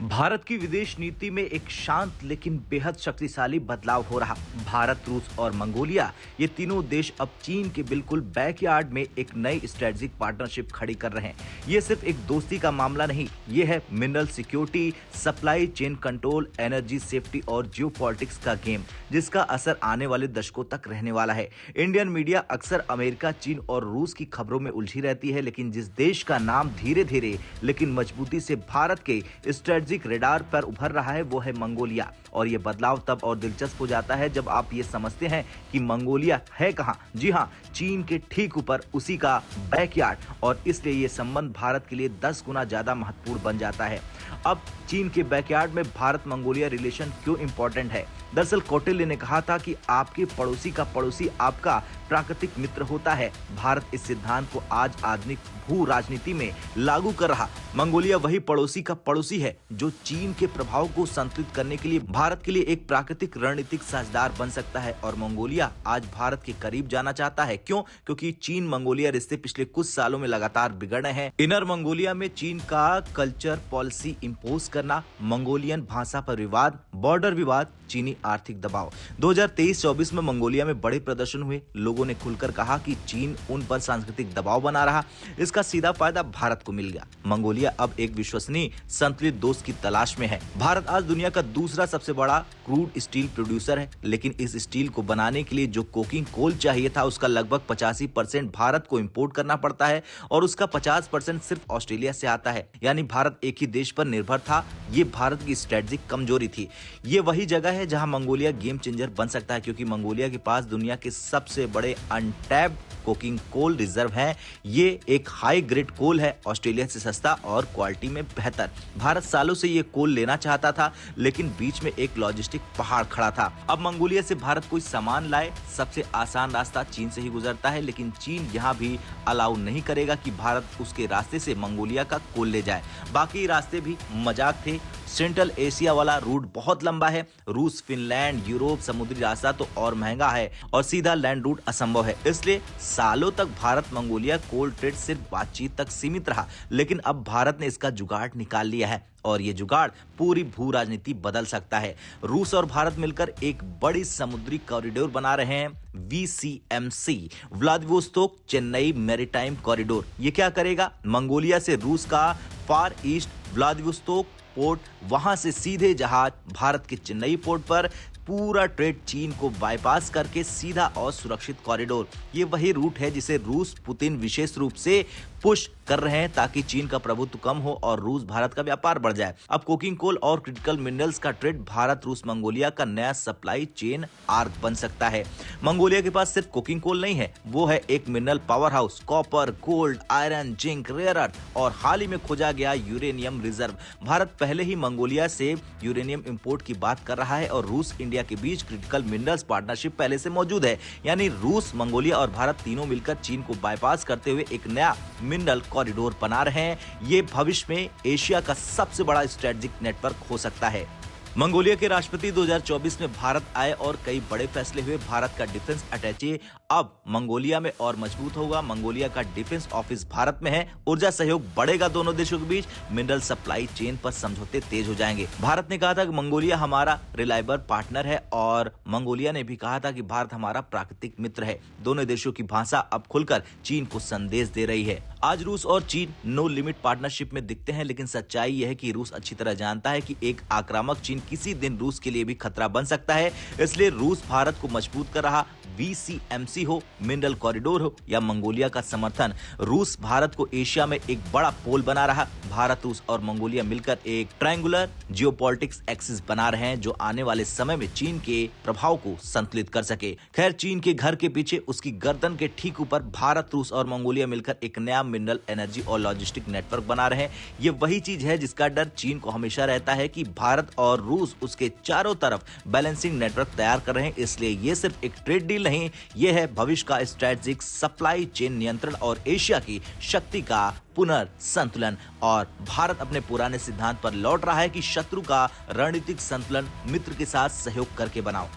भारत की विदेश नीति में एक शांत लेकिन बेहद शक्तिशाली बदलाव हो रहा। भारत, रूस और मंगोलिया ये तीनों देश अब चीन के बिल्कुल बैकयार्ड में एक नई स्ट्रेटेजिक पार्टनरशिप खड़ी कर रहे हैं। ये सिर्फ एक दोस्ती का मामला नहीं, ये है mineral security, supply chain control, energy safety और जियोपॉलिटिक्स का गेम, जिसका असर आने वाले दशकों तक रहने वाला है। इंडियन मीडिया अक्सर अमेरिका, चीन और रूस की खबरों में उलझी रहती है, लेकिन जिस देश का नाम धीरे धीरे लेकिन मजबूती से भारत के स्ट्रेटेजिक रडार पर उभर रहा है वो है मंगोलिया। और ये बदलाव तब और दिलचस्प हो जाता है जब आप ये समझते हैं कि मंगोलिया है कहां। जी हां, चीन के ठीक ऊपर, उसी का बैकयार्ड, और इसलिए ये संबंध भारत के लिए 10 गुना ज्यादा महत्वपूर्ण बन जाता है। अब चीन के बैकयार्ड में भारत मंगोलिया रिलेशन क्यों इंपॉर्टेंट है? दरअसल कौटिल्य ने कहा था कि आपके पड़ोसी का पड़ोसी आपका प्राकृतिक मित्र होता है। भारत इस सिद्धांत को आज आधुनिक भू राजनीति में लागू कर रहा। मंगोलिया वही पड़ोसी का पड़ोसी है जो चीन के प्रभाव को संतुलित करने के लिए भारत के लिए एक प्राकृतिक रणनीतिक साझेदार बन सकता है। और मंगोलिया आज भारत के करीब जाना चाहता है। क्यों? क्योंकि चीन मंगोलिया रिश्ते पिछले कुछ सालों में लगातार बिगड़ रहे हैं। इनर मंगोलिया में चीन का कल्चर पॉलिसी इंपोज करना, मंगोलियन भाषा पर विवाद, बॉर्डर विवाद, चीनी आर्थिक दबाव। 2023-24 में मंगोलिया में बड़े प्रदर्शन हुए। लोगों ने खुलकर कहा कि चीन उन पर सांस्कृतिक दबाव बना रहा। इसका सीधा फायदा भारत को मिल गया। मंगोलिया अब एक विश्वसनीय संतुलित दोस्त की तलाश में है। भारत आज दुनिया का दूसरा सबसे बड़ा क्रूड स्टील प्रोड्यूसर है, लेकिन इस स्टील को बनाने के लिए जो कोकिंग कोल चाहिए था उसका लगभग 85% भारत को इंपोर्ट करना पड़ता है और उसका 50% सिर्फ ऑस्ट्रेलिया से आता है। यानी भारत एक ही देश पर निर्भर था। ये भारत की स्ट्रेटेजिक कमजोरी थी। ये वही जगह है जहां मंगोलिया गेम चेंजर बन सकता है, क्योंकि मंगोलिया के पास दुनिया के सबसे बड़े अनटैप्ड कोकिंग कोल रिजर्व है। ये एक हाई ग्रेड कोल है, ऑस्ट्रेलिया से सस्ता और क्वालिटी में बेहतर। भारत सालों से ये कोल लेना चाहता था, लेकिन बीच में एक लॉजिस्टिक पहाड़ खड़ा था। अब मंगोलिया से भारत कोई सामान लाए, सबसे आसान रास्ता चीन से ही गुजरता है, लेकिन चीन यहाँ भी अलाउ नहीं करेगा कि भारत उसके रास्ते से मंगोलिया का कोल ले जाए। बाकी रास्ते भी मजाक थे। सेंट्रल एशिया वाला रूट बहुत लंबा है। रूस, फिनलैंड, यूरोप, समुद्री रास्ता तो और महंगा है और सीधा लैंड रूट असंभव है। इसलिए सालों तक भारत मंगोलिया कोल ट्रेड सिर्फ बातचीत तक सीमित रहा, लेकिन अब भारत ने इसका जुगाड़ निकाल लिया है और ये जुगाड़ पूरी भू राजनीति बदल सकता है। रूस और भारत मिलकर एक बड़ी समुद्री कॉरिडोर बना रहे हैं, VCMC, Vladivostok Chennai maritime corridor. ये क्या करेगा? मंगोलिया से रूस का फार ईस्ट व्लादिवोस्तोक पोर्ट, वहां से सीधे जहाज भारत के चेन्नई पोर्ट पर, पूरा ट्रेड चीन को बाईपास करके सीधा और सुरक्षित कॉरिडोर। ये वही रूट है जिसे रूस पुतिन विशेष रूप से पुश कर रहे हैं ताकि चीन का प्रभुत्व कम हो और रूस भारत का व्यापार बढ़ जाए। अब कोकिंग कोल और क्रिटिकल मिनरल्स का ट्रेड भारत, रूस, मंगोलिया का नया सप्लाई चेन आर्क बन सकता है। मंगोलिया के पास सिर्फ कोकिंग कोल नहीं है, वो है एक mineral power house. Copper, gold, iron, zinc, rare earth और हाल ही में खोजा गया यूरेनियम रिजर्व। भारत पहले ही मंगोलिया से यूरेनियम इंपोर्ट की बात कर रहा है और रूस इंडिया के बीच क्रिटिकल मिनरल्स पार्टनरशिप पहले से मौजूद है। यानी रूस, मंगोलिया और भारत तीनों मिलकर चीन को बाईपास करते हुए एक नया मिनरल कॉरिडोर बना रहे हैं। ये भविष्य में एशिया का सबसे बड़ा स्ट्रेटेजिक नेटवर्क हो सकता है। मंगोलिया के राष्ट्रपति 2024 में भारत आए और कई बड़े फैसले हुए। भारत का डिफेंस अटैचे अब मंगोलिया में और मजबूत होगा। मंगोलिया का डिफेंस ऑफिस भारत में है। ऊर्जा सहयोग बढ़ेगा दोनों देशों के बीच। मिनरल सप्लाई चेन पर समझौते तेज हो जाएंगे। भारत ने कहा था कि मंगोलिया हमारा रिलायबल पार्टनर है और मंगोलिया ने भी कहा था कि भारत हमारा प्राकृतिक मित्र है। दोनों देशों की भाषा अब खुलकर चीन को संदेश दे रही है। आज रूस और चीन नो लिमिट पार्टनरशिप में दिखते हैं, लेकिन सच्चाई यह है कि रूस अच्छी तरह जानता है कि एक आक्रामक चीन किसी दिन रूस के लिए भी खतरा बन सकता है। इसलिए रूस भारत को मजबूत कर रहा। VCMC हो, मिनरल कॉरिडोर हो या मंगोलिया का समर्थन, रूस भारत को एशिया में एक बड़ा पोल बना रहा। भारत, रूस और मंगोलिया मिलकर एक ट्रायंगुलर जियोपॉलिटिक्स एक्सिस बना रहे हैं जो आने वाले समय में चीन के प्रभाव को संतुलित कर सके। खैर, चीन के घर के पीछे उसकी गर्दन के ठीक ऊपर भारत, रूस और मंगोलिया मिलकर एक नया मिनरल, एनर्जी और लॉजिस्टिक नेटवर्क बना रहे हैं। ये वही चीज है जिसका डर चीन को हमेशा रहता है कि भारत और रूस उसके चारों तरफ बैलेंसिंग नेटवर्क तैयार कर रहे हैं। इसलिए ये सिर्फ एक ट्रेड डील नहीं, ये है भविष्य का स्ट्रेटेजिक सप्लाई चेन नियंत्रण और एशिया की शक्ति का पुनर्संतुलन। और भारत अपने पुराने सिद्धांत पर लौट रहा है कि शत्रु का रणनीतिक संतुलन मित्र के साथ सहयोग करके बनाओ।